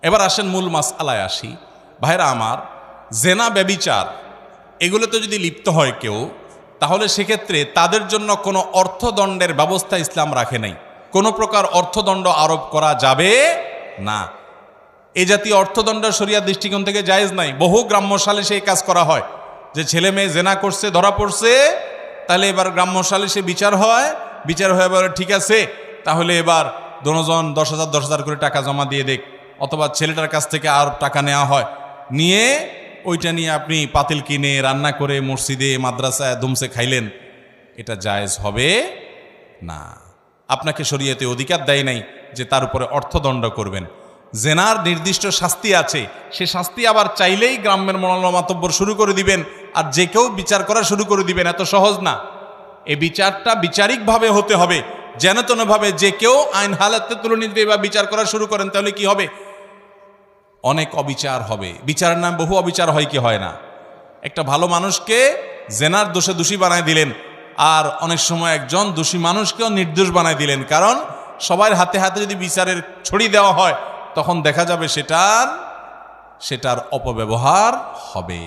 এবার আসেন মূল মাসআলায় আসি। ভাইরা আমার, জেনা ব্যভিচার এগুলোতে যদি লিপ্ত হয় কেউ, তাহলে সেক্ষেত্রে তাদের জন্য কোনো অর্থদণ্ডের ব্যবস্থা ইসলাম রাখে নাই। কোনো প্রকার অর্থদণ্ড আরোপ করা যাবে না। এই জাতীয় অর্থদণ্ড শরিয়ার দৃষ্টিকোণ থেকে জায়েজ নাই। বহু গ্রাম্য সালিশে এই কাজ করা হয় যে ছেলে মেয়ে জেনা করছে, ধরা পড়ছে, তাহলে এবার গ্রাম্য সালিশে বিচার হয়, বিচার হয়ে এবার ঠিক আছে, তাহলে এবার দুজন 10,000 করে টাকা জমা দিয়ে দেখ, অথবা ছেলেটার কাছ থেকে আর টাকা নেওয়া হয়, নিয়ে ওইটা নিয়ে আপনি পাতিল কিনে রান্না করে মসজিদে মাদ্রাসায় দুমসে খাইলেন, এটা জায়েজ হবে না। আপনাকে শরীয়তে অধিকার দেয় নাই যে তার উপরে অর্থদণ্ড করবেন। জেনার নির্দিষ্ট শাস্তি আছে, সে শাস্তি আবার চাইলেই গ্রামের মোলামা মাতব্বর শুরু করে দিবেন আর যে কেউ বিচার করা শুরু করে দিবেন, এত সহজ না। এই বিচারটা বিচারিকভাবে হতে হবে, যেন তেনভাবে যে কেউ আইন হালাতে তুলে নিতে বা বিচার করা শুরু করেন, তাহলে কি হবে? অনেক অবিচার হবে। বিচারের নাম বহু অবিচার হয় কি হয় না? একটা ভালো মানুষকে জেনার দোষে দোষী বানায় দিলেন, আর অনেক সময় একজন দোষী মানুষকেও নির্দোষ বানায় দিলেন। কারণ সবার হাতে হাতে যদি বিচারের ছড়ি দেওয়া হয়, তখন দেখা যাবে সেটার অপব্যবহার হবে।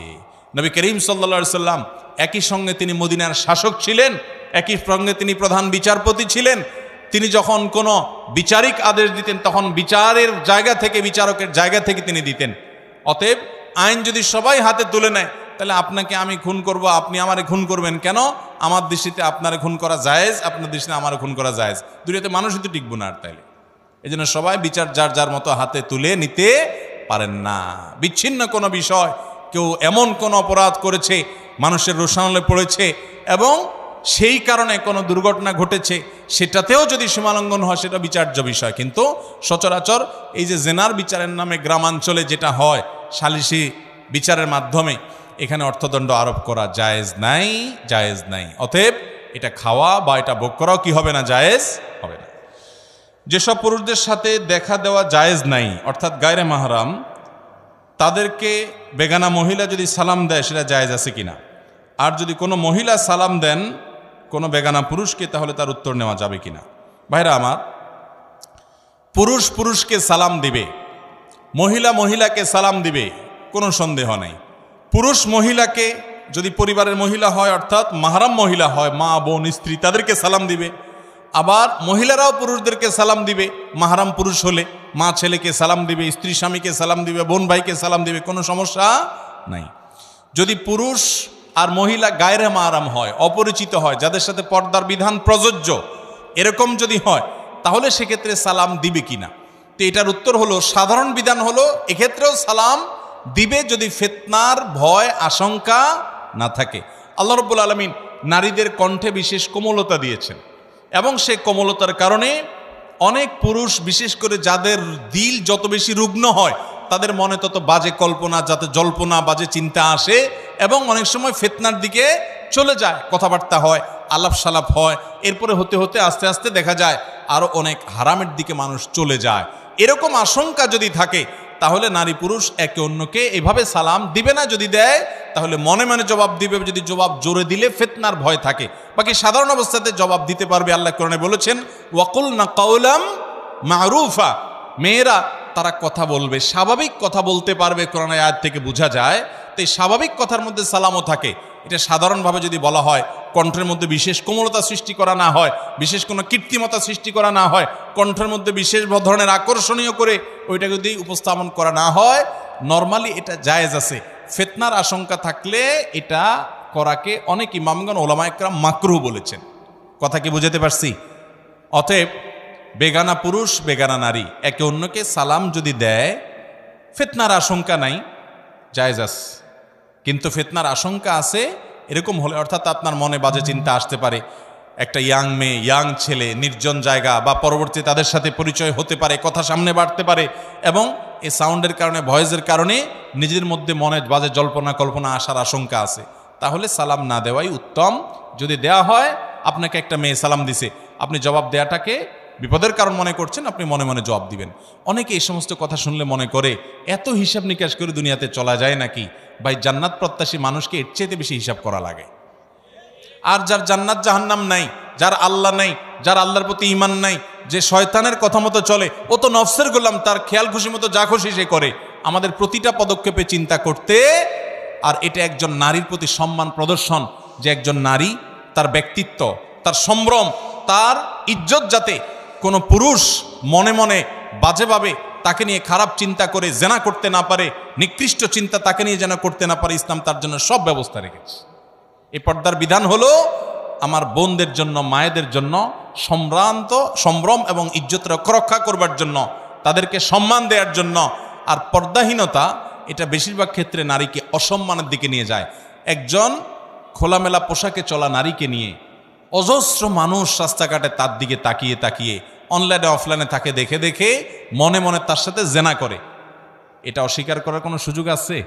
নবী করিম সাল্লাল্লাহু আলাইহি সাল্লাম একই সঙ্গে তিনি মদিনার শাসক ছিলেন, একই সঙ্গে তিনি প্রধান বিচারপতি ছিলেন। তিনি যখন কোনো বিচারিক আদেশ দিতেন, তখন বিচারের জায়গা থেকে, বিচারকের জায়গা থেকে তিনি দিতেন। অতএব আইন যদি সবাই হাতে তুলে নেয়, তাহলে আপনাকে আমি খুন করব, আপনি আমারে খুন করবেন কেন? আমার দৃষ্টিতে আপনারে খুন করা জায়েজ, আপনার দৃষ্টিতে আমারে খুন করা জায়েজ। দুনিয়াতে মানুষই তো টিকবো না আর। তাইলে এই জন্য সবাই বিচার যার যার মতো হাতে তুলে নিতে পারেন না। বিচ্ছিন্ন কোনো বিষয়, কেউ এমন কোনো অপরাধ করেছে, মানুষের রোষানলে পড়েছে এবং সেই কারণে কোনো দুর্ঘটনা ঘটেছে, সেটাতেও যদি সীমালঙ্ঘন হয়, সেটা বিচার্য বিষয়। কিন্তু সচরাচর এই যে জেনার বিচারের নামে গ্রামাঞ্চলে যেটা হয়, সালিসি বিচারের মাধ্যমে, এখানে অর্থদণ্ড আরোপ করা জায়েজ নাই, জায়েজ নাই। অতএব এটা খাওয়া বা এটা ভোগ করাও কি হবে না? জায়েজ হবে না। যেসব পুরুষদের সাথে দেখা দেওয়া জায়েজ নাই, অর্থাৎ গায়রে মাহরাম, তাদেরকে বেগানা মহিলা যদি সালাম দেয়, সেটা জায়েজ আছে কিনা? আর যদি কোনো মহিলা সালাম দেন কোনো বেগানা পুরুষকে, তাহলে তার উত্তর নেওয়া যাবে কিনা? ভাইরা আমার, পুরুষ পুরুষকে সালাম দিবে, মহিলা মহিলাকে সালাম দিবে, কোনো সন্দেহ নেই। পুরুষ মহিলাকে, যদি পরিবারের মহিলা হয়, অর্থাৎ মাহরাম মহিলা হয়, মা বোন স্ত্রী, তাদেরকে সালাম দিবে। আবার মহিলারাও পুরুষদেরকে সালাম দিবে, মাহরাম পুরুষ হলে মা ছেলেকে সালাম দিবে, স্ত্রী স্বামীকে সালাম দিবে, বোন ভাইকে সালাম দিবে, কোনো সমস্যা নাই। যদি পুরুষ আর মহিলা গায়রে মাহরাম হয়, অপরিচিত হয়, যাদের সাথে পর্দার বিধান প্রযোজ্য, এরকম যদি হয়, তাহলে সেক্ষেত্রে সালাম দিবে কিনা? তো এটার উত্তর হলো, সাধারণ বিধান হলো এক্ষেত্রেও সালাম দিবে, যদি ফিতনার ভয় আশঙ্কা না থাকে। আল্লাহ রাব্বুল আলামিন নারীদের কণ্ঠে বিশেষ কোমলতা দিয়েছেন, এবং সেই কোমলতার কারণে অনেক পুরুষ, বিশেষ করে যাদের দিল যত বেশি রুগ্ন হয়, তাদের মনে তত বাজে কল্পনা, যাতে জল্পনা, বাজে চিন্তা আসে, এবং অনেক সময় ফিতনার দিকে চলে যায়। কথাবার্তা হয়, আলাপ সালাপ হয়, এরপরে হতে হতে আস্তে আস্তে দেখা যায় আরও অনেক হারামের দিকে মানুষ চলে যায়। এরকম আশঙ্কা যদি থাকে, তাহলে নারী পুরুষ একে অন্যকে এভাবে সালাম দিবে না। যদি দেয়, তাহলে মনে মনে জবাব দিবে, যদি জবাব জোরে দিলে ফিতনার ভয় থাকে। বাকি সাধারণ অবস্থাতে জবাব দিতে পারবে। আল্লাহ কোরআনে বলেছেন, ওয়াকুলনা কাওলাম মারুফা, মেয়েরা তারা কথা বলবে, স্বাভাবিক কথা বলতে পারবে, কোরআনের আয়াত থেকে বোঝা যায়। তো এই স্বাভাবিক কথার মধ্যে সালামও থাকে। এটা সাধারণভাবে যদি বলা হয়, কণ্ঠের মধ্যে বিশেষ কোমলতা সৃষ্টি করা না হয়, বিশেষ কোনো কৃত্রিমতা সৃষ্টি করা না হয়, কণ্ঠের মধ্যে বিশেষ ধরনের আকর্ষণীয় করে ওইটা যদি উপস্থাপন করা না হয়, নর্মালি এটা জায়েজ আছে। ফিতনার আশঙ্কা থাকলে এটা করাকে অনেক ইমামগণ, ওলামা ইকরাম মাকরুহ বলেছেন। কথা কি বুঝাতে পারছি? অতএব বেগানা পুরুষ বেগানা নারী একে অন্যকে সালাম যদি দেয়, ফিতনার আশঙ্কা নাই, জায়েজ আছে। কিন্তু ফিতনার আশঙ্কা আছে এরকম হলে, অর্থাৎ আপনার মনে বাজে চিন্তা আসতে পারে, একটা ইয়াং মেয়ে, ইয়াং ছেলে, নির্জন জায়গা, বা পরবর্তী তাদের সাথে পরিচয় হতে পারে, কথা সামনে বাড়তে পারে, এবং এই সাউন্ডের কারণে, ভয়েসের কারণে নিজেদের মধ্যে মনে বাজে জল্পনা কল্পনা আসার আশঙ্কা আছে, তাহলে সালাম না দেওয়াই উত্তম। যদি দেয়া হয়, আপনাকে একটা মেয়ে সালাম দিছে, আপনি জবাব দেওয়াটাকে বিপদের কারণ মনে করছেন, আপনি মনে মনে জবাব দিবেন। অনেকে এই সমস্ত কথা শুনলে মনে করে, এত হিসাব নিকাশ করে দুনিয়াতে চলা যায় নাকি? ভাই, জান্নাত প্রত্যাশী মানুষকে এর চেয়ে বেশি হিসাব করা লাগে। আর যার জান্নাত জাহান্নাম নাই, যার আল্লাহ নাই, যার আল্লাহর প্রতি ঈমান নাই, যে শয়তানের কথা মতো চলে, ও তো নফসের গোলাম, তার খেয়াল খুশি মতো যা খুশি সে করে। আমাদের প্রতিটা পদক্ষেপে চিন্তা করতে, আর এটা একজন নারীর প্রতি সম্মান প্রদর্শন, যে একজন নারী তার ব্যক্তিত্ব, তার সম্ভ্রম, তার ইজ্জত যাতে কোনো পুরুষ মনে মনে বাজেভাবে তাকে নিয়ে খারাপ চিন্তা করে জেনা করতে না পারে, নিকৃষ্ট চিন্তা তাকে নিয়ে যেন করতে না পারে, ইসলাম তার জন্য সব ব্যবস্থা রেখেছে। এই পর্দার বিধান হলো আমার বোনদের জন্য, মায়েদের জন্য সম্ভ্রম এবং ইজ্জত রক্ষা করবার জন্য, তাদেরকে সম্মান দেওয়ার জন্য। আর পর্দাহীনতা এটা বেশিরভাগ ক্ষেত্রে নারীকে অসম্মানের দিকে নিয়ে যায়। একজন খোলামেলা পোশাকে চলা নারীকে নিয়ে অজস্র মানুষ রাস্তাঘাটে তার দিকে তাকিয়ে তাকিয়ে, অনলাইনে অফলাইনে তাকে দেখে দেখে মনে মনে তার সাথে জেনা করে। এটা অস্বীকার করার কোনো সুযোগ আছে?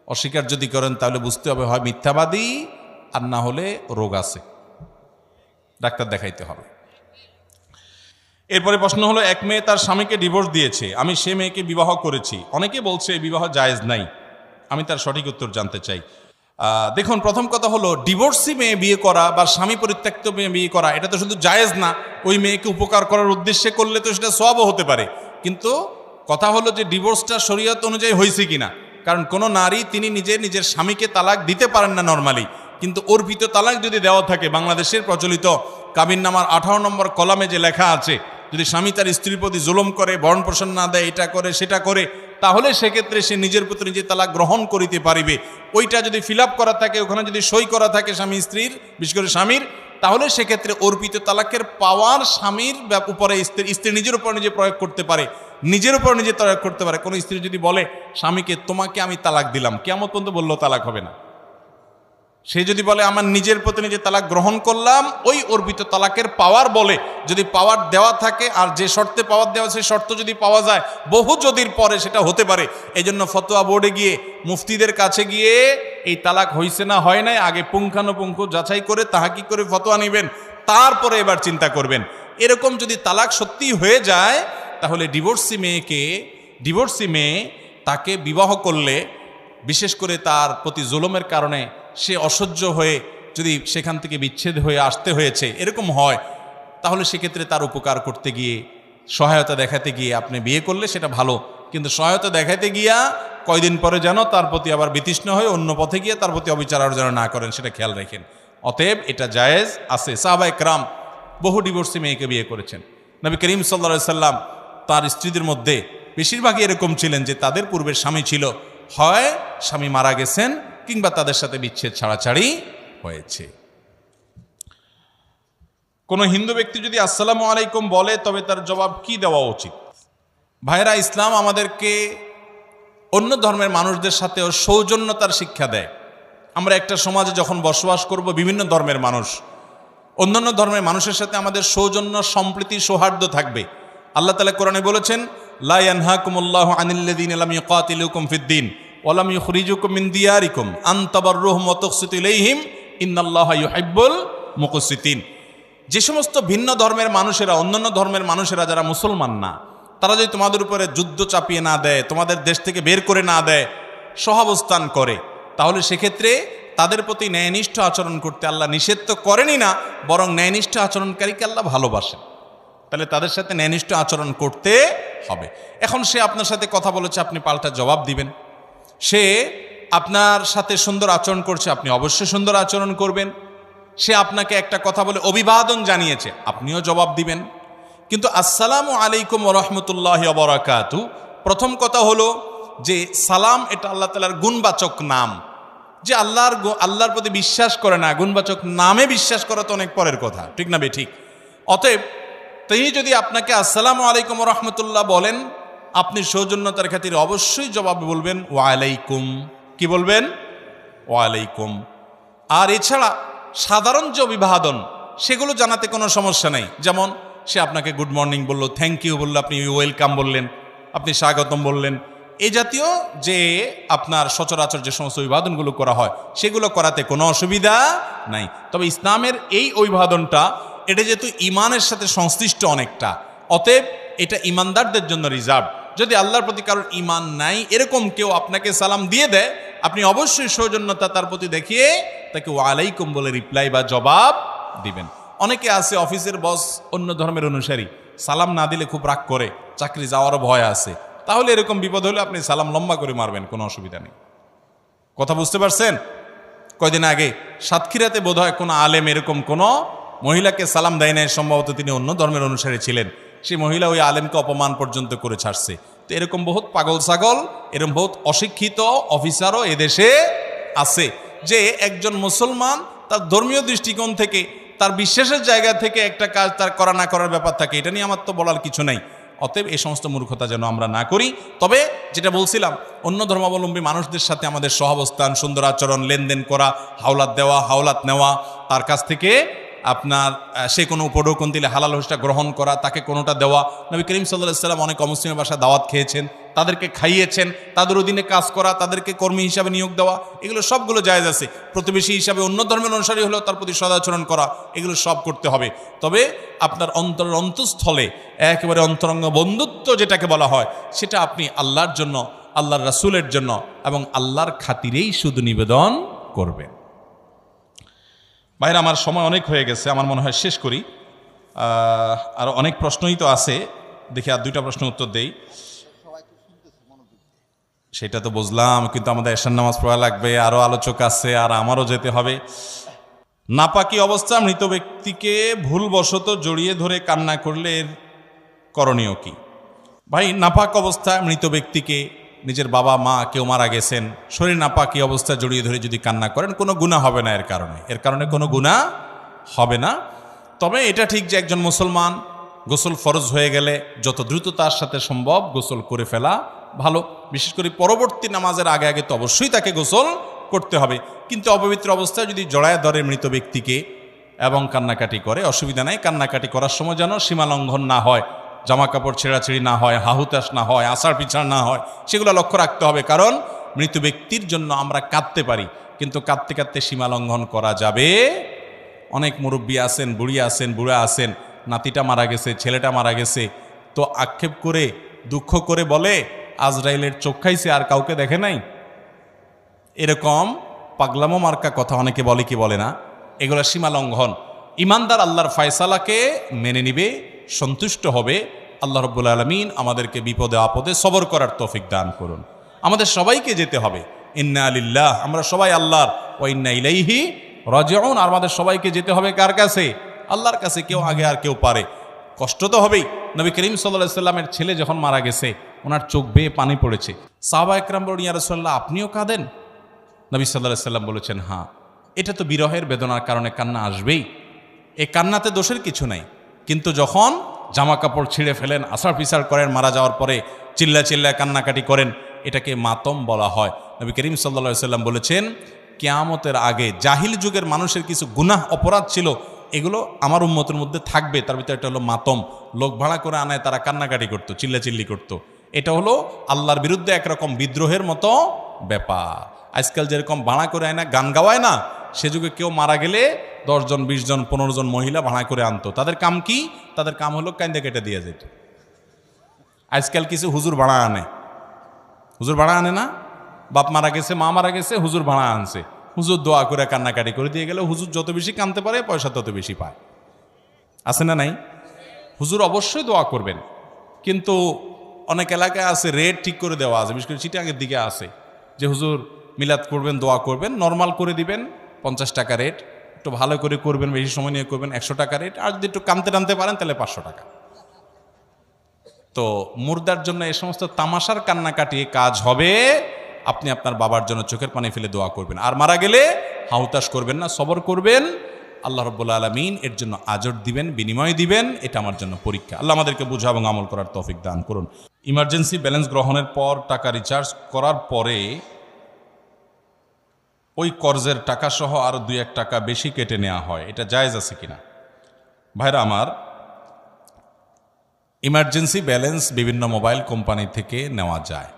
অস্বীকার যদি করেন তাহলে বুঝতে হবে হয় মিথ্যাবাদী, আর না হলে রোগ আছে, ডাক্তার দেখাইতে হবে। এরপরে প্রশ্ন হলো, এক মেয়ে তার স্বামীকে ডিভোর্স দিয়েছে, আমি সে মেয়েকে বিবাহ করেছি, অনেকে বলছে বিবাহ জায়েজ নাই, আমি তার সঠিক উত্তর জানতে চাই। দেখুন, প্রথম কথা হলো, ডিভোর্সি মেয়ে বিয়ে করা বা স্বামী পরিত্যক্ত মেয়ে বিয়ে করা এটা তো শুধু জায়েজ না, ওই মেয়েকে উপকার করার উদ্দেশ্যে করলে তো সেটা সওয়াবও হতে পারে। কিন্তু কথা হলো যে ডিভোর্সটা শরীয়ত অনুযায়ী হয়েছে কিনা। কারণ কোনো নারী তিনি নিজের স্বামীকে তালাক দিতে পারেন না নর্মালি, কিন্তু অর্পিত তালাক যদি দেওয়া থাকে, বাংলাদেশের প্রচলিত কাবিননামার 18 নম্বর কলামে যে লেখা আছে, যদি স্বামী তার স্ত্রীর প্রতি জুলুম করে, ভরণ পোষণ না দেয়, এটা করে সেটা করে, তাহলে সেক্ষেত্রে সে নিজের প্রতি নিজে তালাক গ্রহণ করিতে পারিবে। ওইটা যদি ফিল আপ করা থাকে, ওখানে যদি সই করা থাকে স্বামী স্ত্রীর, বিশেষ করে স্বামীর, তাহলে সেক্ষেত্রে অর্পিত তালাকের পাওয়ার স্বামীর উপরে স্ত্রী নিজের উপর নিজে প্রয়োগ করতে পারে, নিজের উপর নিজে প্রয়োগ করতে পারে। কোনো স্ত্রী যদি বলে স্বামীকে, তোমাকে আমি তালাক দিলাম, কিয়ামত পর্যন্ত বললেও তালাক হবে না। সে যদি বলে আমার নিজের প্রতি নিজে তালাক গ্রহণ করলাম, ওই অর্পিত তালাকের পাওয়ার বলে, যদি পাওয়ার দেওয়া থাকে আর যে শর্তে পাওয়ার দেওয়া, সেই শর্ত যদি পাওয়া যায়, বহু যদির পরে সেটা হতে পারে। এই জন্য ফতোয়া বোর্ডে গিয়ে, মুফতিদের কাছে গিয়ে এই তালাক হয়েছে না হয় নাই আগে পুঙ্খানুপুঙ্খ যাচাই করে তাহাকিক করে ফতোয়া নেবেন, তারপরে এবার চিন্তা করবেন। এরকম যদি তালাক সত্যি হয়ে যায়, তাহলে ডিভোর্সি মেয়ে তাকে বিবাহ করলে, বিশেষ করে তার প্রতি জুলুমের কারণে সে অসহ্য হয়ে যদি সেখান থেকে বিচ্ছেদ হয়ে আসতে হয়েছে, এরকম হয়, তাহলে সেক্ষেত্রে তার উপকার করতে গিয়ে, সহায়তা দেখাতে গিয়ে আপনি বিয়ে করলে সেটা ভালো। কিন্তু সহায়তা দেখাতে গিয়া কয়দিন পরে যেন তার প্রতি আবার বিতৃষ্ণ হয়ে অন্য পথে গিয়ে তার প্রতি অবিচার আর যেন না করেন, সেটা খেয়াল রাখেন। অতএব এটা জায়েজ আছে। সাহাবায়ে কেরাম বহু ডিভোর্সি মেয়েকে বিয়ে করেছেন। নবী করিম সাল্লাল্লাহু আলাইহি সাল্লাম তার স্ত্রীদের মধ্যে বেশিরভাগই এরকম ছিলেন যে তাদের পূর্বের স্বামী ছিল, হয় স্বামী মারা গেছেন কিংবা তাদের সাথে বিচ্ছেদ ছাড়াছাড়ি হয়েছে। কোন হিন্দু ব্যক্তি যদি আসসালামু আলাইকুম বলে, তবে তার জবাব কি দেওয়া উচিত? ভাইরা, ইসলাম আমাদেরকে অন্য ধর্মের মানুষদের সাথেও সৌজন্যতার শিক্ষা দেয়। আমরা একটা সমাজে যখন বসবাস করব, বিভিন্ন ধর্মের মানুষ, অন্যান্য ধর্মের মানুষের সাথে আমাদের সৌজন্য, সম্প্রীতি, সৌহার্দ্য থাকবে। আল্লাহ তাআলা কোরআনে বলেছেন, লা ইয়ানহাকুমুল্লাহু আনিল্লাযীনা লাম ইউকাতিলুকুম ফিদ-দীন ওয়া লাম ইখরিজুকুম মিন দিয়ারিকুম আন তাবাররুহুম ওয়া তুকসিতু ইলাইহিম ইন্নাল্লাহা ইউহিব্বুল মুকসিতিন। যে সমস্ত ভিন্ন ধর্মের মানুষেরা, অন্যান্য ধর্মের মানুষেরা যারা মুসলমান না, তারা যদি তোমাদের উপরে যুদ্ধ চাপিয়ে না দেয়, তোমাদের দেশ থেকে বের করে না দেয়, সহাবস্থান করে, তাহলে সেক্ষেত্রে তাদের প্রতি ন্যায়নিষ্ঠ আচরণ করতে আল্লাহ নিষেধ তো করেনই না, বরং ন্যায়নিষ্ঠ আচরণকারীকে আল্লাহ ভালোবাসেন। তাহলে তাদের সাথে ন্যায়নিষ্ঠ আচরণ করতে হবে। এখন সে আপনার সাথে কথা বলেছে, আপনি পাল্টা জবাব দিবেন। সে আপনার সাথে সুন্দর আচরণ করছে, আপনি অবশ্যই সুন্দর আচরণ করবেন। সে আপনাকে একটা কথা বলে অভিবাদন জানিয়েছে, আপনিও জবাব দিবেন। কিন্তু আসসালামু আলাইকুম ওয়া রাহমাতুল্লাহি ওয়া বারাকাতু, প্রথম কথা হলো যে সালাম এটা আল্লাহ তাআলার গুণবাচক নাম। যে আল্লাহর প্রতি বিশ্বাস করে না, গুণবাচক নামে বিশ্বাস করা তো অনেক পরের কথা, ঠিক না ঠিক? অতএব তিনি যদি আপনাকে আসসালামু আলাইকুম ওয়া রাহমাতুল্লাহ বলেন, আপনি সৌজন্যতার খাতিরে অবশ্যই জবাব বলবেন ওয়া আলাইকুম। কি বলবেন? ওয়া আলাইকুম। আর এছাড়া সাধারণ যে অভিবাদন, সেগুলো জানাতে কোনো সমস্যা নেই। যেমন সে আপনাকে গুড মর্নিং বললো, থ্যাংক ইউ বললো, আপনি ওয়েলকাম বললেন, আপনি স্বাগতম বললেন, এই জাতীয় যে আপনার সচরাচর যে সমস্ত অভিবাদনগুলো করা হয়, সেগুলো করাতে কোনো অসুবিধা নাই। তবে ইসলামের এই অভিবাদনটা, এটা যেহেতু ইমানের সাথে সংশ্লিষ্ট অনেকটা, অতএব এটা ইমানদারদের জন্য রিজার্ভ। যদি আল্লাহর প্রতি কারোর ইমান নাই, এরকম কেউ আপনাকে সালাম দিয়ে দেয়, আপনি অবশ্যই সৌজন্যতা তার প্রতি দেখিয়ে তাকে ওয়া আলাইকুম বলে রিপ্লাই বা জবাব দিবেন। অনেকে আছে অফিসের বস অন্য ধর্মের অনুসারী, সালাম না দিলে খুব রাগ করে, চাকরি যাওয়ারও ভয় আছে। তাহলে এরকম বিপদ হলে আপনি সালাম লম্বা করে মারবেন, কোনো অসুবিধা নেই। কথা বুঝতে পারছেন? কয়দিন আগে সাতক্ষীরাতে বোধহয় কোনো আলেম এরকম কোনো মহিলাকে সালাম দেয় নাই, সম্ভবত তিনি অন্য ধর্মের অনুসারী ছিলেন। সেই মহিলা ওই আলেমকে অপমান পর্যন্ত করে ছাড়ছে। তো এরকম বহুত পাগল ছাগল, এরকম বহুত অশিক্ষিত অফিসারও এদেশে আছে, যে একজন মুসলমান তার ধর্মীয় দৃষ্টিকোণ থেকে, তার বিশ্বাসের জায়গা থেকে একটা কাজ তার করা না করার ব্যাপার থাকে। এটা নিয়ে আমার তো বলার কিছু নাই। অতএব এই সমস্ত মূর্খতা যেন আমরা না করি। তবে যেটা বলছিলাম, অন্য ধর্মাবলম্বী মানুষদের সাথে আমাদের সহাবস্থান, সুন্দর আচরণ, লেনদেন করা, হাওলাত দেওয়া, হাওলাত নেওয়া, তার কাছ থেকে আপনার সে কোনো উপঢৌকন দিলে হালাল হোসটা গ্রহণ করা, তাকে কোনোটা দেওয়া। নবী করিম সাল্লাল্লাহু আলাইহি ওয়াসাল্লাম অনেক অমুসলিমের বাসায় দাওয়াত খেয়েছেন, তাদেরকে খাইয়েছেন, তাদের অধীনে কাজ করা, তাদেরকে কর্মী হিসাবে নিয়োগ দেওয়া, এগুলো সবগুলো জায়েজ আছে। প্রতিবেশী হিসাবে অন্য ধর্মের অনুসারী হলেও তার প্রতি সদাচরণ করা, এগুলো সব করতে হবে। তবে আপনার অন্তঃস্থলে একেবারে অন্তরঙ্গ বন্ধুত্ব যেটাকে বলা হয়, সেটা আপনি আল্লাহর জন্য, আল্লাহর রাসূলের জন্য এবং আল্লাহর খাতিরেই শুধু নিবেদন করবেন। ভাইরা, আমার সময় অনেক হয়ে গেছে, আমার মনে হয় শেষ করি। আর অনেক প্রশ্নই তো আছে, দেখি আর দুইটা প্রশ্ন উত্তর দেই। সেটা তো বুঝলাম, কিন্তু আমাদের এশার নামাজ পড়া লাগবে, আরও আলোচক আছে, আর আমারও যেতে হবে। নাপাকি অবস্থা মৃত ব্যক্তিকে ভুলবশত জড়িয়ে ধরে কান্না করলে এর করণীয় কি? ভাই, নাপাক অবস্থায় মৃত ব্যক্তিকে, নিজের বাবা মা কেউ মারা গেছেন, শরীর নাপাকি অবস্থায় জড়িয়ে ধরে যদি কান্না করেন, কোনো গুনাহ হবে না। এর কারণে কোনো গুনাহ হবে না। তবে এটা ঠিক যে একজন মুসলমান গোসল ফরজ হয়ে গেলে যত দ্রুত তার সাথে সম্ভব গোসল করে ফেলা ভালো। বিশেষ করে পরবর্তী নামাজের আগে আগে তো অবশ্যই তাকে গোসল করতে হবে। কিন্তু অপবিত্র অবস্থায় যদি জড়ায় ধরে মৃত ব্যক্তিকে এবং কান্নাকাটি করে, অসুবিধা নাই। কান্নাকাটি করার সময় যেন সীমা লঙ্ঘন না হয়, জামা কাপড় ছেঁড়াছেড়ি না হয়, হাহুতাশ না হয়, আষাঢ় পিছাড় না হয়, সেগুলো লক্ষ্য রাখতে হবে। কারণ মৃত ব্যক্তির জন্য আমরা কাঁদতে পারি, কিন্তু কাঁদতে কাঁদতে সীমা লঙ্ঘন করা যাবে। অনেক মুরব্বী আছেন, বুড়ি আছেন, বুড়া আছেন, নাতিটা মারা গেছে, ছেলেটা মারা গেছে, তো আক্ষেপ করে দুঃখ করে বলে আজরাইলের চোখ খাইছে, আর কাউকে দেখে নাই। এরকম পাগলামো মার্কা কথা অনেকে বলে কি বলে না, এগুলো সীমা লঙ্ঘন। ইমানদার আল্লাহর ফয়সালাকে মেনে নিবে, সন্তুষ্ট হবে। আল্লাহ রাব্বুল আলামিন আমাদেরকে বিপদে আপদে সবর করার তৌফিক দান করুন। আমাদের সবাইকে যেতে হবে, ইন্না লিল্লাহ, আমরা সবাই আল্লাহর, ওয়া ইন্না ইলাইহি রাজিউন, আর আমাদের সবাইকে যেতে হবে কার কাছে? আল্লাহর কাছে। কেউ আগে আর কেউ পারে, কষ্ট তো হবেই। নবী করিম সাল্লাল্লাহু আলাইহি সাল্লামের ছেলে যখন মারা গেছে, ওনার চোখ বেয়ে পানি পড়েছে। সাহাবা একরাম বলেন, ইয়া রাসূলুল্লাহ, আপনিও কাঁদেন? নবী সাল্লাল্লাহু আলাইহি সাল্লাম বলেছেন, হ্যাঁ, এটা তো বিরহের বেদনার কারণে কান্না আসবেই, এই কান্নাতে দোষের কিছু নাই। কিন্তু যখন জামা কাপড় ছিঁড়ে ফেলেন, আষাঢ় পিছাড় করেন, মারা যাওয়ার পরে চিল্লা চিল্লায় কান্নাকাটি করেন, এটাকে মাতম বলা হয়। নবী করিম সাল্লাল্লাহু আলাইহি সাল্লাম বলেছেন, কিয়ামতের আগে জাহিল যুগের মানুষের কিছু গুনাহ অপরাধ ছিল, এগুলো আমার উম্মতের মধ্যে থাকবে। তার ভিতরে একটা হলো মাতম, লোক ভাড়া করে আনায় তারা কান্নাকাটি করতো, চিল্লাচিল্লি করতো। এটা হলো আল্লাহর বিরুদ্ধে একরকম বিদ্রোহের মতো ব্যাপার। আজকাল যেরকম ভাড়া করে আয় না, গান গাওয়ায় না, সে যুগে কেউ মারা গেলে 10 জন 20 জন 15 জন মহিলা ভাড়া করে আনতো। তাদের কাম কি? তাদের কাম হলো কান্দে কেটে দিয়ে যেত। আজকাল কিছু হুজুর ভাড়া আনে, হুজুর ভাড়া আনে না, বাপ মারা গেছে, মা মারা গেছে, হুজুর ভাড়া আনছে, হুজুর দোয়া করে কান্নাকাটি করে দিয়ে গেলে হুজুর যত বেশি কাঁদতে পারে পয়সা তত বেশি পায়। আছে না নাই? হুজুর অবশ্যই দোয়া করবেন, কিন্তু অনেক এলাকায় আছে রেট ঠিক করে দেওয়া আছে, বিশেষ করে চিটাগাংয়ের দিকে আছে যে হুজুর মিলাদ করবেন, দোয়া করবেন, নর্মাল করে দিবেন 50 টাকা রেট, একটু ভালো করে করবেন, বেশি সময় নিয়ে করবেন 100 টাকা রেট, আর যদি একটু কামতে টানতে পারেন তাহলে 500 টাকা। তো মুর্দার জন্য এই সমস্ত তামাশার কান্নাকাটি কাজ হবে। আপনি আপনার বাবার জন্য চোখের পানি ফেলে দোয়া করবেন, আর মারা গেলে হাউতাশ করবেন না, সবর করবেন। আল্লাহ রাব্বুল আলামিন এর জন্য আজর দিবেন, বিনিময় দিবেন। এটা আমার জন্য পরীক্ষা। আল্লাহ আমাদেরকে বোঝা এবং আমল করার তৌফিক দান করুন। ইমার্জেন্সি ব্যালেন্স গ্রহণের পর টাকা রিচার্জ করার পরে ওই কর্জের টাকা সহ আরো 2-1 টাকা বেশি কেটে নেওয়া হয়, এটা জায়েজ আছে কিনা? ভাইরা আমার, ইমার্জেন্সি ব্যালেন্স বিভিন্ন মোবাইল কোম্পানি থেকে নেওয়া যায়।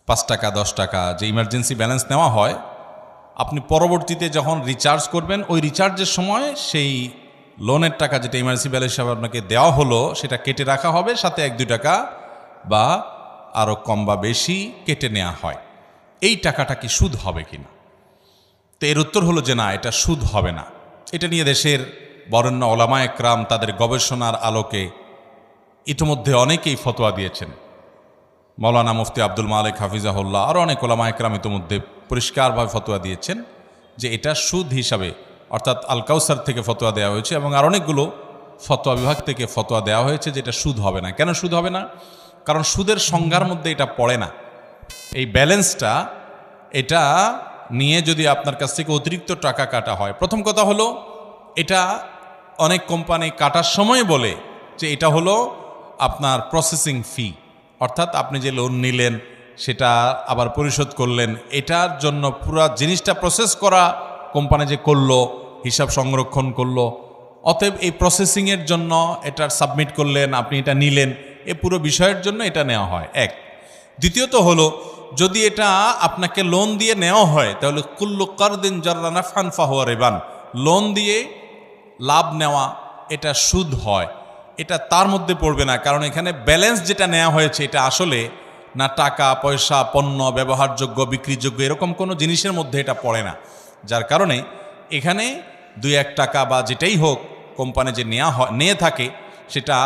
5 টাকা 10 টাকা যে ইমার্জেন্সি ব্যালেন্স নেওয়া হয়, আপনি পরবর্তীতে যখন রিচার্জ করবেন, ওই রিচার্জের সময় সেই লোনের টাকা যেটা ইমার্জেন্সি ব্যালেন্স হিসাবে আপনাকে দেওয়া হলো সেটা কেটে রাখা হবে, সাথে 1-2 টাকা বা আরও কম বা বেশি কেটে নেওয়া হয়। এই টাকাটা কি সুদ হবে কিনা? তো এর উত্তর হলো যে না, এটা সুদ হবে না। এটা নিয়ে দেশের বরেণ্য ওলামা একরাম তাদের গবেষণার আলোকে ইতিমধ্যে অনেকেই ফতোয়া দিয়েছেন। মৌলানা মুফতি আব্দুল মালিক হাফিজাহুল্লাহ আরও অনেক ওলামা একরাম ইতিমধ্যে পরিষ্কারভাবে ফতোয়া দিয়েছেন যে এটা সুদ হিসাবে, অর্থাৎ আল কাউসার থেকে ফতোয়া দেওয়া হয়েছে এবং আর অনেকগুলো ফতোয়া বিভাগ থেকে ফতোয়া দেওয়া হয়েছে যে এটা সুদ হবে না। কেন সুদ হবে না? কারণ সুদের সংজ্ঞার মধ্যে এটা পড়ে না। এই ব্যালেন্সটা এটা নিয়ে যদি আপনার কাছ থেকে অতিরিক্ত টাকা কাটা হয়, প্রথম কথা হলো এটা অনেক কোম্পানি কাটার সময় বলে যে এটা হলো আপনার প্রসেসিং ফি, অর্থাৎ আপনি যে লোন নিলেন সেটা আবার পরিশোধ করলেন, এটার জন্য পুরো জিনিসটা প্রসেস করা কোম্পানি যে করলো, হিসাব সংরক্ষণ করলো, অতএব এই প্রসেসিংয়ের জন্য এটা সাবমিট করলেন, আপনি এটা নিলেন, এই পুরো বিষয়ের জন্য এটা নেওয়া হয় এক। দ্বিতীয়ত হলো যদি এটা আপনাকে লোন দিয়ে নেওয়া হয় তাহলে কুল্লু কারদিন জাররা নাফআন ফাহুয়া রিবান, লোন দিয়ে লাভ নেওয়া এটা সুদ হয়, এটা তার মধ্যে পড়বে না। কারণ এখানে ব্যালেন্স যেটা নেওয়া হয়েছে এটা আসলে না টাকা পয়সা, পণ্য, ব্যবহারযোগ্য, বিক্রিযোগ্য এরকম কোনো জিনিসের মধ্যে এটা পড়ে না। যার কারণে এখানে 2-1 টাকা বা যেটাই হোক কোম্পানি যে নিয়ে থাকে সেটা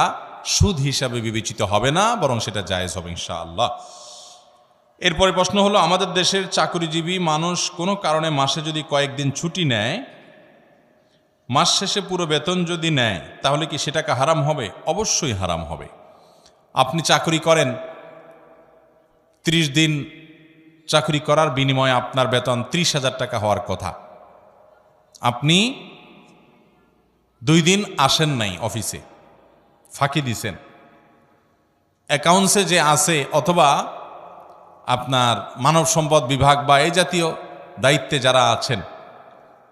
সুদ হিসাবে বিবেচিত হবে না, বরং সেটা জায়েজ হবে ইনশাআল্লাহ। এরপরে প্রশ্ন হলো, আমাদের দেশের চাকরিজীবী মানুষ কোনো কারণে মাসে যদি কয়েকদিন ছুটি নেয়, মাস শেষে পুরো বেতন যদি নেয় তাহলে কি সেটাকে হারাম হবে? অবশ্যই হারাম হবে। আপনি চাকরি করেন, 30 দিন চাকরি করার বিনিময়ে আপনার বেতন 30,000 টাকা হওয়ার কথা, আপনি 2 দিন আসেন নাই অফিসে, ফাঁকি দিছেন, অ্যাকাউন্টসে যে আছে অথবা আপনার মানব সম্পদ বিভাগ বা এই জাতীয় দায়িত্বে যারা আছেন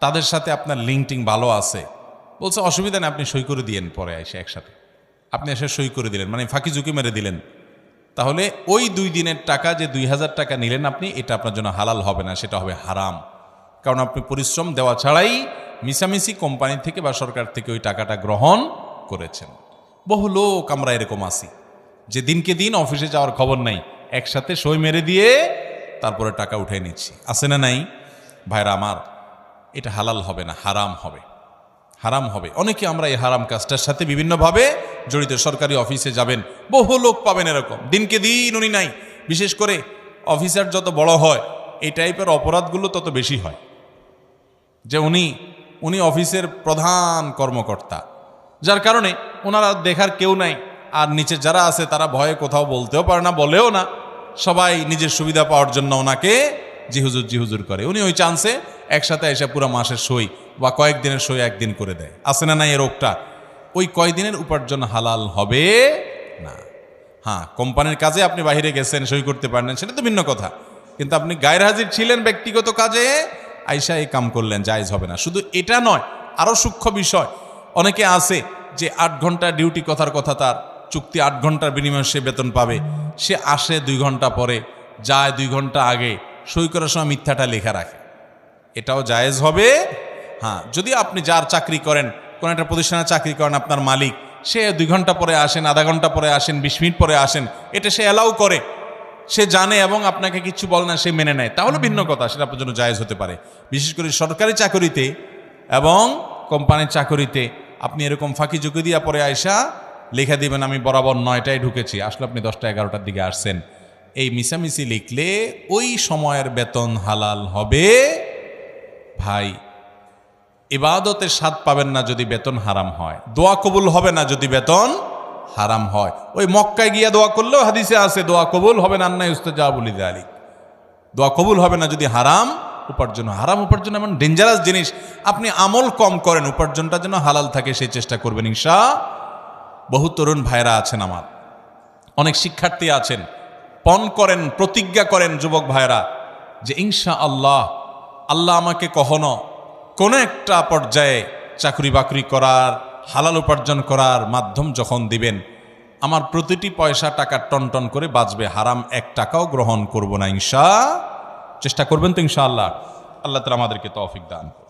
তাদের সাথে আপনার লিঙ্কটিং ভালো আছে, বলছে অসুবিধা নেই, আপনি সই করে দিয়েন, পরে এসে একসাথে আপনি এসে সই করে দিলেন, মানে ফাঁকি ঝুঁকি মেরে দিলেন, তাহলে ওই 2 দিনের টাকা যে 2,000 টাকা নিলেন আপনি, এটা আপনার জন্য হালাল হবে না, সেটা হবে হারাম। কারণ আপনি পরিশ্রম দেওয়া ছাড়াই মিশামিশি কোম্পানি থেকে বা সরকার থেকে ওই টাকাটা গ্রহণ করেছেন। বহু লোক আমরা এরকম আছি যে দিনকে দিন অফিসে যাওয়ার খবর নাই, একসাথে সই মেরে দিয়ে তারপরে টাকা উঠে নিচ্ছি, আছে না নাই? ভাইরা আমার, এটা হালাল হবে না, হারাম হবে, হারাম হবে। অনেকে আমরা এই হারাম কাজটার সাথে বিভিন্নভাবে জড়িত। সরকারি অফিসে যাবেন, বহু লোক পাবেন এরকম, দিনকে দিন উনি নাই। বিশেষ করে অফিসার যত বড় হয় এই টাইপের অপরাধগুলো তত বেশি হয়, যে উনি অফিসের প্রধান কর্মকর্তা, যার কারণে ওনারা দেখার কেউ নাই, আর নিচে যারা আছে তারা ভয়ে কোথাও বলতেও পারে না, বলেও না, সবাই নিজের সুবিধা পাওয়ার জন্য ওনাকে জি হুজুর করে। উনি ওই চান্সে একসাথে এসে পুরো মাসের সই বা কয়েকদিনের সই একদিন করে দেয়, আছে না নাই? এই রোগটা, ওই কয়দিনের উপার্জন হালাল হবে না। হ্যাঁ, কোম্পানির কাজে আপনি বাইরে গেছেন, সই করতে পারেন, সেটা তো ভিন্ন কথা, কিন্তু আপনি গায়ের হাজির ছিলেন ব্যক্তিগত কাজে, আইসা এই কাম করলেন, জায়েজ হবে না। শুধু এটা নয়, আরও সূক্ষ্ম বিষয়, অনেকে আছে যে 8 ঘন্টা ডিউটি, কথার কথা তার চুক্তি 8 ঘন্টার বিনিময়ে সে বেতন পাবে, সে আসে 2 ঘন্টা পরে, যায় 2 ঘন্টা আগে, সই করার সময় মিথ্যাটা লেখা রাখে, এটাও জায়েজ হবে। হ্যাঁ, যদি আপনি যার চাকরি করেন, কোনো একটা প্রতিষ্ঠানে চাকরি করেন, আপনার মালিক, সে 2 ঘন্টা পরে আসেন, আধা ঘন্টা পরে আসেন, 20 মিনিট পরে আসেন, এটা সে অ্যালাউ করে, সে জানে এবং আপনাকে কিছু বলে না, সে মেনে নেয়, তাহলে ভিন্ন কথা, সেটা আপনার জন্য জায়েজ হতে পারে। বিশেষ করে সরকারি চাকরিতে এবং কোম্পানির চাকরিতে আপনি এরকম ফাঁকি ঝুঁকি দিয়ে পরে আয়সা লেখা দিবেন আমি বরাবর 9টায় ঢুকেছি, আসলে আপনি 10টা 11টার দিকে আসছেন, এই মিশামিশি লিখলে ওই সময়ের বেতন হালাল হবে। ভাই, ইবাদতের স্বাদ পাবেন না যদি বেতন হারাম হয়, দোয়া কবুল হবে না যদি বেতন হারাম হয়। ওই মক্কায় গিয়া দোয়া করলেও হাদিসে আছে দোয়া কবুল হবে না, আন্না ইউস্তাজাবু লিযালিক, দোয়া কবুল হবে না যদি হারাম উপার্জন। হারাম উপার্জন এমন ডেঞ্জারাস জিনিস, আপনি আমল কম করেন, উপার্জনটা যেন হালাল থাকে সেই চেষ্টা করবেন ইনশাআল্লাহ। বহু তরুণ ভাইরা আছেন আমার, অনেক শিক্ষার্থী আছেন, পণ করেন, প্রতিজ্ঞা করেন যুবক ভাইরা যে ইনশাআল্লাহ আল্লাহ আমাকে কখনো কোনো একটা পর্যায়ে চাকরি বাকরি করার, হালাল উপার্জন করার মাধ্যম যখন দিবেন, আমার প্রতিটি পয়সা টাকা টন করে বাঁচবে, হারাম 1 টাকাও গ্রহণ করব না চেষ্টা করবেন তো ইনশাআল্লাহ। আল্লাহ তাআলা আমাদেরকে তৌফিক দান করুন।